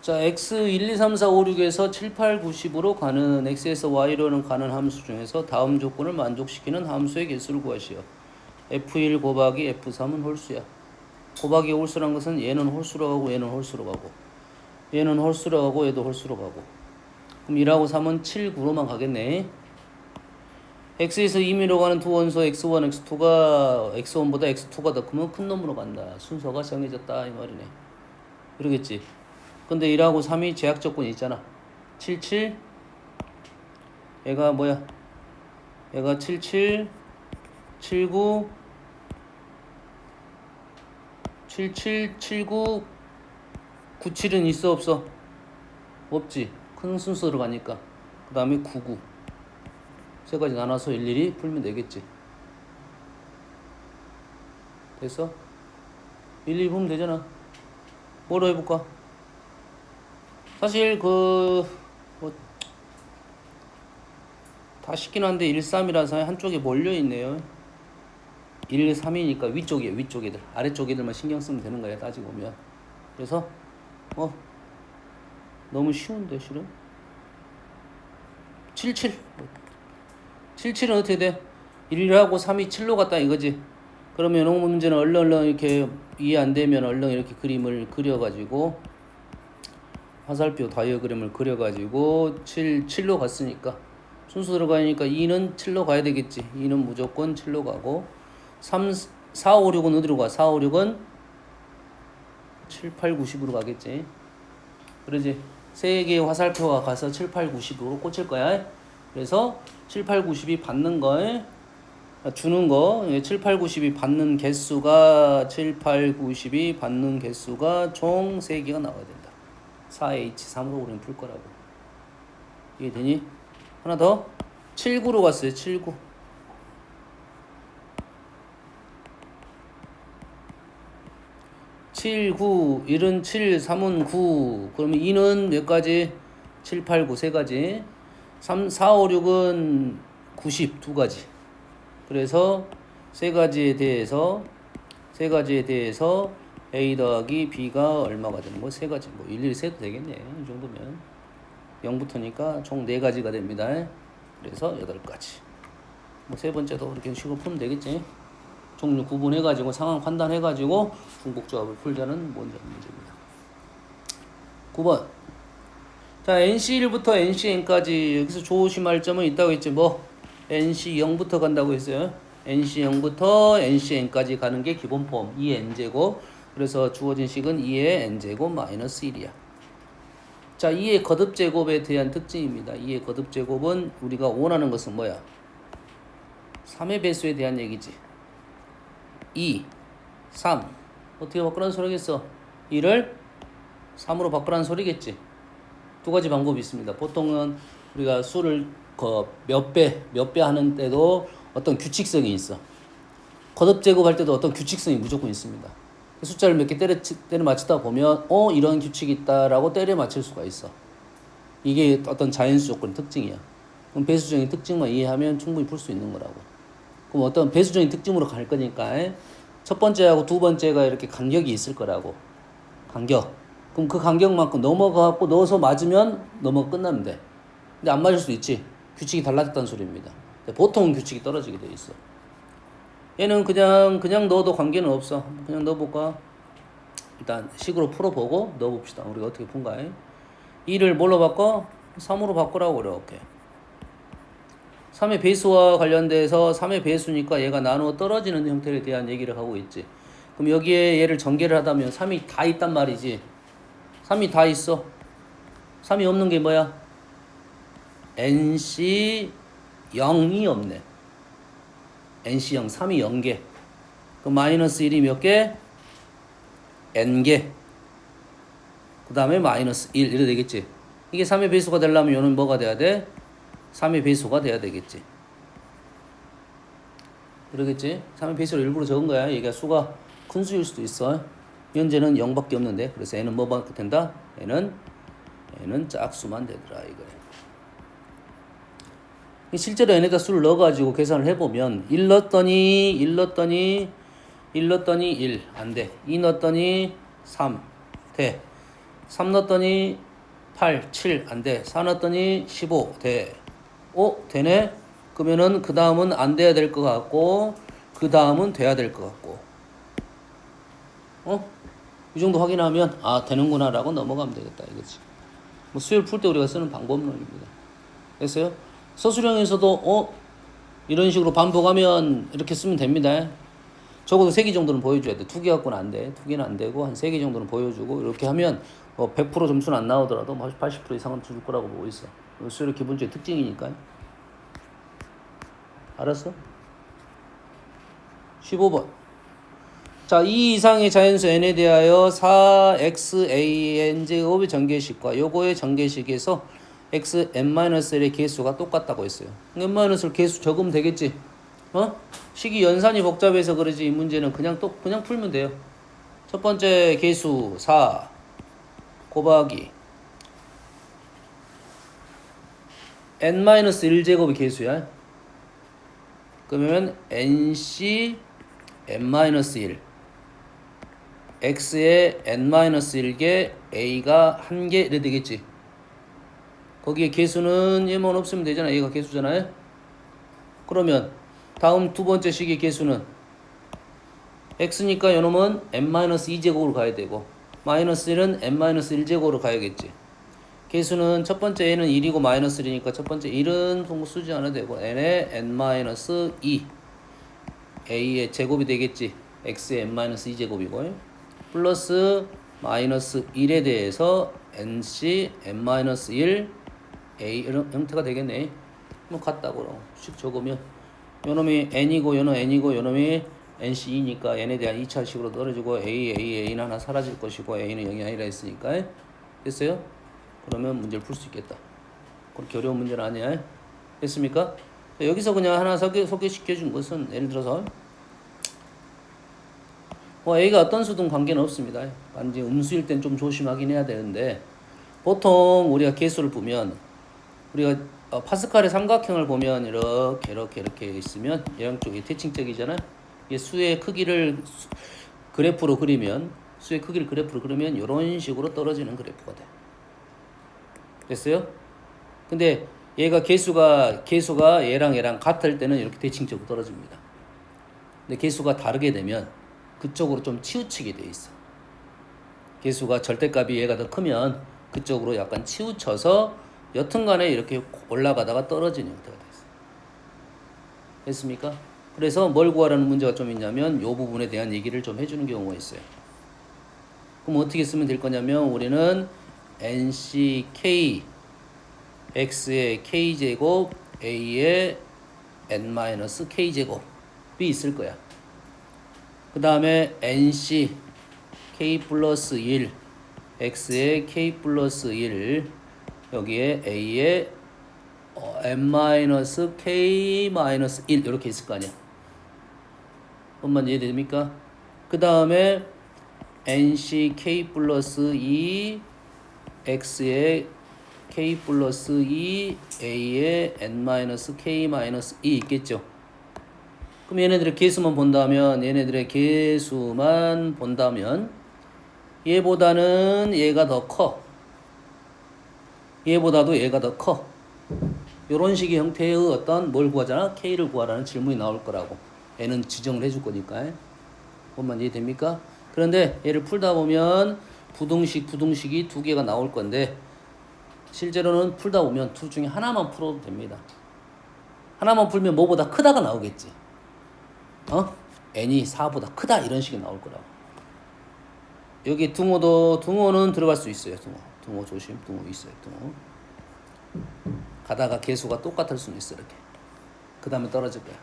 자, x 1, 2, 3, 4, 5, 6에서 7, 8, 9, 10으로 가는 x에서 y로는 가는 함수 중에서 다음 조건을 만족시키는 함수의 개수를 구하시오. f1 곱하기 f3은 홀수야. 곱하기 홀수란 것은 얘는 홀수로 가고 얘는 홀수로 가고 얘는 홀수로 가고 얘도 홀수로 가고. 그럼 1하고 3은 7, 9로만 가겠네. x에서 2미로 가는 두 원소 x1, x2가 x1보다 x2가 더 크면 큰 놈으로 간다. 순서가 정해졌다 이 말이네. 그러겠지. 근데 1하고 3이 제약 조건이 있잖아. 7, 7 얘가 뭐야? 얘가 7, 7 7, 9 7, 7 7, 9 9, 7은 있어 없어? 없지. 큰 순서로 가니까. 그 다음에 9, 9 세 가지 나눠서 일일이 풀면 되겠지. 됐어? 일일이 풀면 되잖아. 뭐로 해볼까? 사실 다 쉽긴 한데 1, 3이라서 한쪽에 몰려있네요. 1, 3이니까 위쪽이에요. 위쪽 애들. 아래쪽 애들만 신경 쓰면 되는 거야. 따지고 보면. 그래서 너무 쉬운데 실은? 7, 7 7은 어떻게 돼? 1하고 3이 7로 갔다 이거지. 그러면 이런 문제는 얼른 이렇게 이해 안 되면 얼른 이렇게 그림을 그려가지고 화살표 다이어그램을 그려가지고 7로 갔으니까 순서 들어가니까 2는 7로 가야 되겠지. 2는 무조건 7로 가고 3, 4, 5, 6은 어디로 가? 4, 5, 6은 7, 8, 9, 10으로 가겠지. 그러지. 세 개의 화살표가 가서 7, 8, 9, 10으로 꽂힐 거야. 그래서 7, 8, 9, 10이 받는 거에 주는 거 7, 8, 9, 10이 받는 개수가 7, 8, 9, 10이 받는 개수가 총 3개가 나와야 된다. 4H3으로 우리는 풀 거라고. 이해되니? 하나 더. 7, 9로 갔어요. 7, 9. 7, 9, 1은 7, 3은 9. 그러면 2는 몇 가지? 7, 8, 9 세 가지. 3, 4, 5, 6은 90 두 가지. 그래서 세 가지에 대해서 A 더하기 B가 얼마가 되는 거? 세 가지. 뭐 일일이 세도 되겠네. 이 정도면 0부터니까 총 4가지가 됩니다. 그래서 8가지. 뭐 세 번째도 이렇게 식으로 풀면 되겠지. 종류 구분해가지고 상황 판단해가지고 중복조합을 풀자는 문제입니다. 9번. 자, NC1부터 NCN까지 여기서 조심할 점은 있다고 했지. 뭐 NC0부터 간다고 했어요. NC0부터 NCN까지 가는 게 기본 폼 2n제곱. 그래서 주어진 식은 2의 n제곱 마이너스 1이야. 자, 2의 거듭제곱에 대한 특징입니다. 2의 거듭제곱은 우리가 원하는 것은 뭐야? 3의 배수에 대한 얘기지. 2, 3 어떻게 바꾸라는 소리겠어? 2를 3으로 바꾸라는 소리겠지. 두 가지 방법이 있습니다. 보통은 우리가 수를 몇 배 하는 때도 어떤 규칙성이 있어. 거듭제곱할 때도 어떤 규칙성이 무조건 있습니다. 숫자를 몇 개 때려 맞추다 보면 이런 규칙이 있다라고 때려 맞출 수가 있어. 이게 어떤 자연수 조건의 특징이야. 그럼 배수적인 특징만 이해하면 충분히 풀 수 있는 거라고. 그럼 어떤 배수적인 특징으로 갈 거니까 첫 번째하고 두 번째가 이렇게 간격이 있을 거라고. 간격. 그럼 그 간격만큼 넘어가고 넣어서 맞으면 넘어가 끝나면 돼. 근데 안 맞을 수 있지. 규칙이 달라졌다는 소리입니다. 보통은 규칙이 떨어지게 돼 있어. 얘는 그냥 넣어도 관계는 없어. 그냥 넣어볼까? 일단 식으로 풀어보고 넣어봅시다. 우리가 어떻게 푼가? 2를 뭘로 바꿔? 3으로 바꾸라고 그래. 오케이. 3의 배수와 관련돼서 3의 배수니까 얘가 나누어 떨어지는 형태에 대한 얘기를 하고 있지. 그럼 여기에 얘를 전개를 하다면 3이 다 있단 말이지. 3이 다 있어. 3이 없는 게 뭐야? NC 0이 없네. NC 0, 3이 0개. 그럼 마이너스 1이 몇 개? N개. 그 다음에 마이너스 1 이래 되겠지. 이게 3의 배수가 되려면 얘는 뭐가 돼야 돼? 3의 배수가 돼야 되겠지. 그러겠지? 3의 배수를 일부러 적은 거야. 얘가 수가 큰 수일 수도 있어. 현재는 0밖에 없는데. 그래서 얘는 뭐밖에 된다? 얘는 짝수만 되더라 이거야. 실제로 얘네가 수를 넣어가지고 계산을 해보면 1 넣었더니 1 안 돼. 2 넣었더니 3 돼. 3 넣었더니 8, 7 안 돼. 4 넣었더니 15 돼. 되네? 그러면은 그 다음은 안 돼야 될 것 같고 그 다음은 돼야 될 것 같고 이 정도 확인하면 되는구나 라고 넘어가면 되겠다 이거지. 뭐 수열 풀 때 우리가 쓰는 방법론입니다. 됐어요? 서술형에서도 이런 식으로 반복하면 이렇게 쓰면 됩니다. 적어도 3개 정도는 보여줘야 돼. 2개 갖고는 안 돼. 2개는 안 되고 한 3개 정도는 보여주고 이렇게 하면 100% 점수는 안 나오더라도 80% 이상은 줄 거라고 보고 있어. 수열의 기본적인 특징이니까. 알았어? 15번. 자, 이 이상의 자연수 n에 대하여 4xan제곱의 전개식과 요거의 전개식에서 xn-1의 개수가 똑같다고 했어요. n-을 개수 적으면 되겠지? 식이 연산이 복잡해서 그러지 이 문제는 그냥 풀면 돼요. 첫 번째 개수 4 곱하기 n-1제곱의 개수야. 그러면 nc n-1 x에 n-1개 a가 1개 이래 되겠지. 거기에 개수는 얘만 없으면 되잖아. 얘가 개수잖아요. 그러면 다음 두 번째 식의 개수는 x니까 요놈은 n-2제곱으로 가야 되고 마이너스 1은 n-1제곱으로 가야겠지. 개수는 첫 번째 a는 1이고 마이너스 1이니까 첫 번째 1은 통구 쓰지 않아도 되고 n에 n-2 a의 제곱이 되겠지. x의 n-2제곱이고 플러스 마이너스 1에 대해서 nc n-1 a 이런 형태가 되겠네. 뭐 같다고 씩 적으면 요놈이 n이고 요놈 n이고 요놈이 nc2니까 n에 대한 2차식으로 떨어지고 a는 하나 사라질 것이고 a는 0이 아니라 했으니까 됐어요? 그러면 문제를 풀 수 있겠다. 그렇게 어려운 문제는 아니야. 됐습니까? 여기서 그냥 하나 소개시켜 준 것은 예를 들어서 A가 어떤 수든 관계는 없습니다. 단지 음수일 땐 좀 조심하긴 해야 되는데 보통 우리가 개수를 보면 우리가 파스칼의 삼각형을 보면 이렇게 있으면 양쪽이 대칭적이잖아요. 이게 수의 크기를 그래프로 그리면 이런 식으로 떨어지는 그래프가 돼. 됐어요? 근데 얘가 개수가 얘랑 같을 때는 이렇게 대칭적으로 떨어집니다. 근데 개수가 다르게 되면 그쪽으로 좀 치우치게 돼 있어. 개수가 절대값이 얘가 더 크면 그쪽으로 약간 치우쳐서 여튼간에 이렇게 올라가다가 떨어지는 형태가 돼 있어. 됐습니까? 그래서 뭘 구하라는 문제가 좀 있냐면 이 부분에 대한 얘기를 좀 해주는 경우가 있어요. 그럼 어떻게 쓰면 될 거냐면 우리는 nck x의 k제곱 a의 n-k제곱이 있을 거야. 그 다음에 nc k 플러스 1 x의 k 플러스 1 여기에 a의 n-k 마이너스 1 이렇게 있을 거 아니야. 엄만 이해됩니까? 그 다음에 nc k 플러스 2 x의 k 플러스 2 a의 n-k 마이너스 2 있겠죠. 그럼 얘네들의 개수만 본다면 얘보다는 얘가 더 커. 얘보다도 얘가 더 커. 요런 식의 형태의 어떤 뭘 구하잖아? K를 구하라는 질문이 나올 거라고. 얘는 지정을 해줄 거니까. 뭔만 이해됩니까? 그런데 얘를 풀다 보면 부등식이 두 개가 나올 건데 실제로는 풀다 보면 둘 중에 하나만 풀어도 됩니다. 하나만 풀면 뭐보다 크다가 나오겠지. n이 4보다 크다 이런 식이 나올 거라고. 여기 등호는 들어갈 수 있어요. 등호 조심. 등호 있어요. 등호. 가다가 개수가 똑같을 수는 있어 이렇게. 그 다음에 떨어질 거야.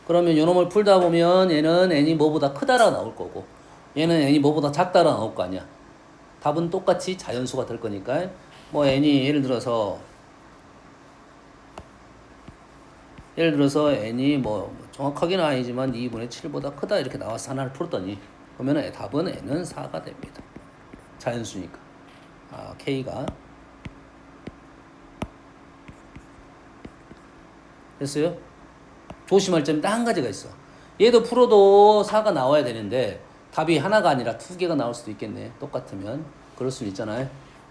그러면 요놈을 풀다 보면 얘는 n이 뭐보다 크다라 나올 거고 얘는 n이 뭐보다 작다라 나올 거 아니야. 답은 똑같이 자연수가 될 거니까 뭐 n이 예를 들어서 n이 뭐 정확하게는 아니지만 2분의 7보다 크다 이렇게 나와서 하나를 풀었더니 그러면 답은 n은 4가 됩니다. 자연수니까. k가 됐어요? 조심할 점이 딱 한 가지가 있어. 얘도 풀어도 4가 나와야 되는데 답이 하나가 아니라 두 개가 나올 수도 있겠네. 똑같으면. 그럴 수 있잖아요.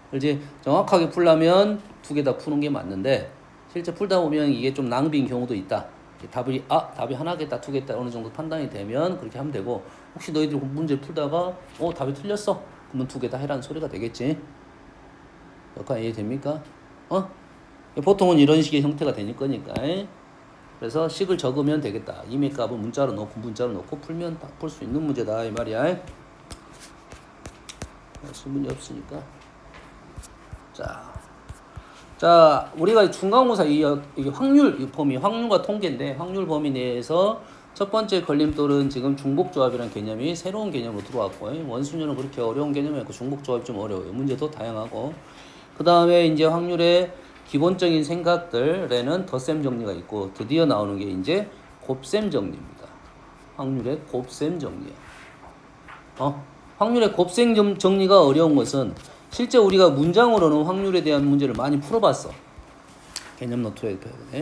그렇지? 정확하게 풀려면 두 개 다 푸는 게 맞는데 실제 풀다 보면 이게 좀 낭비인 경우도 있다. 답이 하나겠다, 두겠다 어느 정도 판단이 되면 그렇게 하면 되고, 혹시 너희들 문제 풀다가 답이 틀렸어? 그러면 두 개 다 해라는 소리가 되겠지. 여기까지 이해됩니까? 보통은 이런 식의 형태가 되는 거니까. 그래서 식을 적으면 되겠다. 이미 값은 문자로 넣고 풀면 다 풀 수 있는 문제다 이 말이야. 수문이 없으니까. 자, 우리가 중간고사 이게 확률 범위, 확률과 통계인데 확률 범위 내에서 첫 번째 걸림돌은 지금 중복조합이라는 개념이 새로운 개념으로 들어왔고, 원순위는 그렇게 어려운 개념이 아니고 중복조합이 좀 어려워요. 문제도 다양하고. 그 다음에 이제 확률의 기본적인 생각들에는 덧셈 정리가 있고, 드디어 나오는 게 이제 곱셈 정리입니다. 확률의 곱셈 정리야. 확률의 곱셈 정리가 어려운 것은 실제 우리가 문장으로는 확률에 대한 문제를 많이 풀어봤어. 개념 노트에 돼.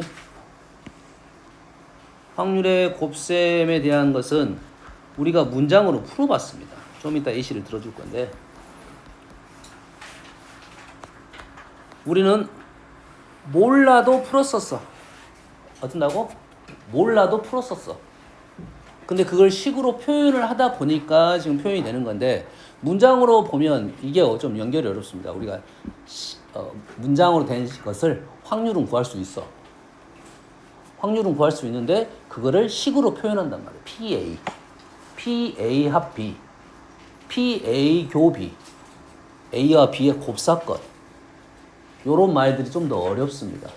확률의 곱셈에 대한 것은 우리가 문장으로 풀어봤습니다. 좀 이따 예시를 들어줄 건데, 우리는 몰라도 풀었었어. 어쩐다고? 몰라도 풀었었어. 근데 그걸 식으로 표현을 하다 보니까 지금 표현이 되는 건데, 문장으로 보면 이게 좀 연결이 어렵습니다. 우리가 문장으로 된 것을 확률은 구할 수 있어. 확률은 구할 수 있는데 그거를 식으로 표현한단 말이에요. PA 합 B, PA 교 B, A와 B의 곱사건. 요런 말들이 좀 더 어렵습니다.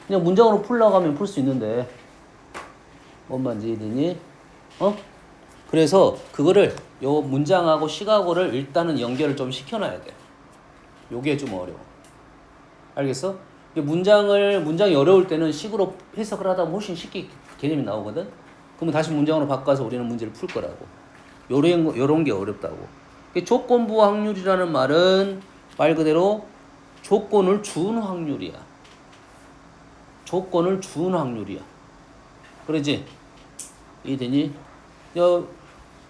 그냥 문장으로 풀려고 하면 풀 수 있는데 뭔 말인지 이해되니? 그래서 그거를 요 문장하고 식하고를 일단은 연결을 좀 시켜놔야 돼. 요게 좀 어려워. 알겠어? 문장이 어려울 때는 식으로 해석을 하다 보면 훨씬 쉽게 개념이 나오거든? 그러면 다시 문장으로 바꿔서 우리는 문제를 풀 거라고. 요런 게 어렵다고. 조건부 확률이라는 말은 말 그대로 조건을 준 확률이야. 조건을 준 확률이야. 그러지? 이해되니?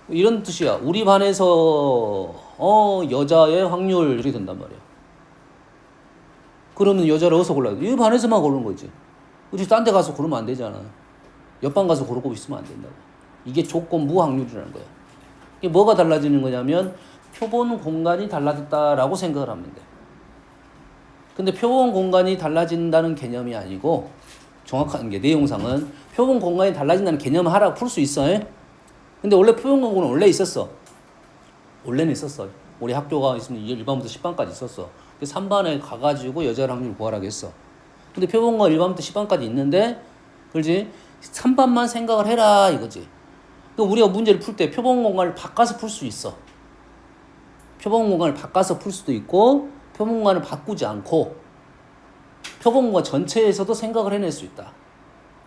이런 뜻이야. 우리 반에서 여자의 확률 이렇게 된단 말이야. 그러면 여자를 어디서 골라야 돼? 이 반에서만 고르는 거지. 우리 딴 데 가서 고르면 안 되잖아. 옆반 가서 고르고 있으면 안 된다고. 이게 조건부 확률이라는 거야. 이게 뭐가 달라지는 거냐면 표본 공간이 달라졌다라고 생각을 하면 돼. 근데 표본 공간이 달라진다는 개념이 아니고, 정확한 게 내용상은 표본 공간이 달라진다는 개념을 하라고 풀 수 있어. 근데 원래 표본 공간은 원래 있었어. 원래는 있었어. 우리 학교가 있으면 1반부터 10반까지 있었어. 3반에 가가지고 여자 확률 구하라고 했어. 근데 표본 공간 1반부터 10반까지 있는데, 그렇지? 3반만 생각을 해라 이거지. 그러니까 우리가 문제를 풀 때 표본 공간을 바꿔서 풀 수 있어. 표본 공간을 바꿔서 풀 수도 있고, 표본 공간을 바꾸지 않고 표본 공간 전체에서도 생각을 해낼 수 있다.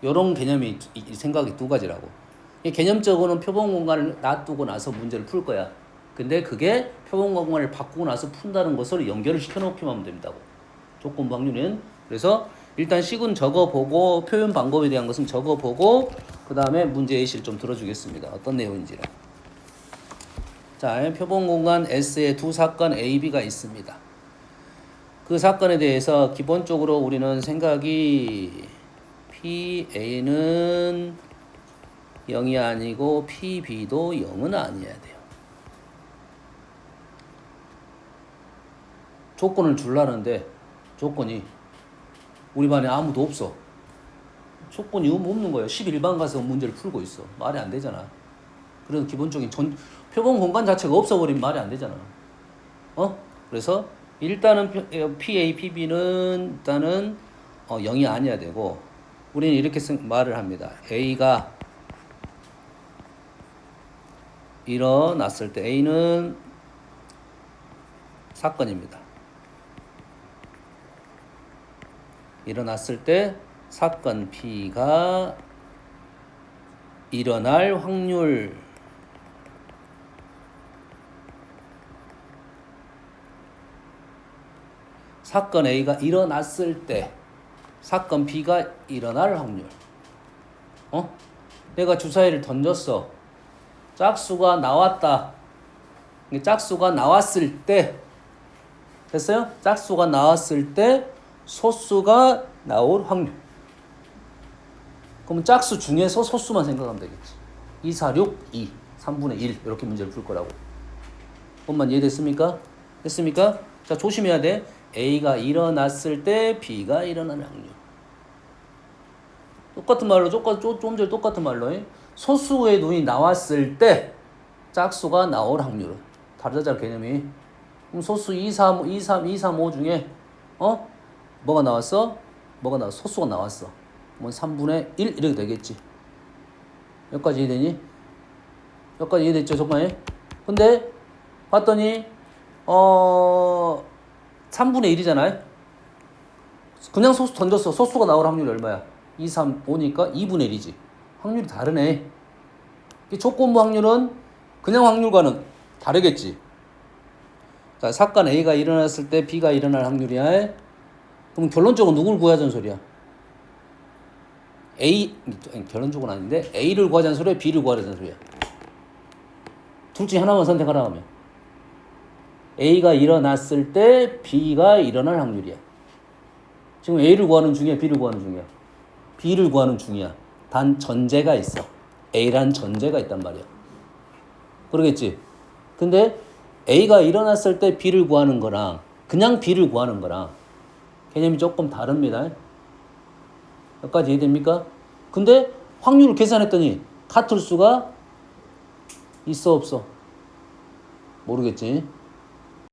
이런 개념이 생각이 두 가지라고. 개념적으로는 표본 공간을 놔두고 나서 문제를 풀 거야. 근데 그게 표본 공간을 바꾸고 나서 푼다는 것을 연결을 시켜놓기만 하면 됩니다. 조건부 확률은. 그래서 일단 식은 적어보고 표현 방법에 대한 것은 적어보고 그 다음에 문제 예시를 좀 들어주겠습니다. 어떤 내용인지를. 자, 표본 공간 S에 두 사건 A, B가 있습니다. 그 사건에 대해서 기본적으로 우리는 생각이 PA는 0이 아니고 PB도 0은 아니어야 돼요. 조건을 주려는데 조건이 우리 반에 아무도 없어. 조건이 없는 거예요. 11반 가서 문제를 풀고 있어. 말이 안 되잖아. 그래서 기본적인 표본 공간 자체가 없어버리면 말이 안 되잖아. 그래서 일단은 PA, PB는 일단은 0이 아니어야 되고, 우리는 이렇게 말을 합니다. A가 일어났을 때 A는 사건입니다. 일어났을 때 사건 B가 일어날 확률 사건 A가 일어났을 때 사건 B가 일어날 확률. 내가 주사위를 던졌어. 짝수가 나왔다. 짝수가 나왔을 때 됐어요? 짝수가 나왔을 때 소수가 나올 확률. 그러면 짝수 중에서 소수만 생각하면 되겠지. 2, 4, 6, 2, 3분의 1 이렇게 문제를 풀 거라고. 엄마 이해됐습니까? 됐습니까? 자, 조심해야 돼. A가 일어났을 때 B가 일어나는 확률. 똑같은 말로 좀 전에 똑같은 말로 소수의 눈이 나왔을 때 짝수가 나올 확률은 다르잖아 개념이. 그럼 소수 2, 3, 5 중에 뭐가 나왔어? 소수가 나왔어. 뭐 3분의 1 이렇게 되겠지. 여기까지 이해되니? 여기까지 이해됐죠 정말? 근데 봤더니 3분의 1이잖아요. 그냥 소수 던졌어. 소수가 나올 확률이 얼마야? 2, 3, 5니까 2분의 1이지. 확률이 다르네. 이 조건부 확률은 그냥 확률과는 다르겠지. 자, 사건 A가 일어났을 때 B가 일어날 확률이야. 그럼 결론적으로 누굴 구하자는 소리야? 결론적으로 아닌데 A를 구하자는 소리야? B를 구하자는 소리야? 둘 중에 하나만 선택하라 하면 A가 일어났을 때 B가 일어날 확률이야. 지금 A를 구하는 중이야? B를 구하는 중이야? B를 구하는 중이야. 단 전제가 있어. A란 전제가 있단 말이야. 그러겠지? 근데 A가 일어났을 때 B를 구하는 거랑 그냥 B를 구하는 거랑 개념이 조금 다릅니다. 여기까지 이해됩니까? 근데 확률을 계산했더니 같을 수가 있어 없어? 모르겠지?